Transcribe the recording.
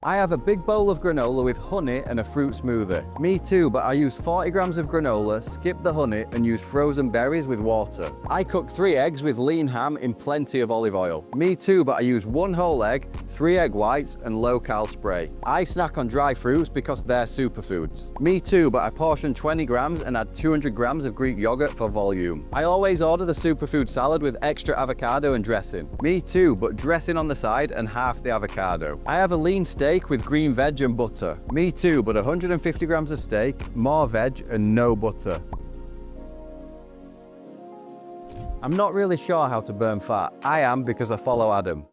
I have a big bowl of granola with honey and a fruit smoothie. Me too, but I use 40 grams of granola, skip the honey, and use frozen berries with water. I cook 3 eggs with lean ham in plenty of olive oil. Me too, but I use 1 whole egg, 3 egg whites, and low-cal spray. I snack on dry fruits because they're superfoods. Me too, but I portion 20 grams and add 200 grams of Greek yogurt for volume. I always order the superfood salad with extra avocado and dressing. Me too, but dressing on the side and half the avocado. I have a lean steak with green veg and butter. Me too, but 150 grams of steak, more veg, and no butter. I'm not really sure how to burn fat. I am because I follow Adam.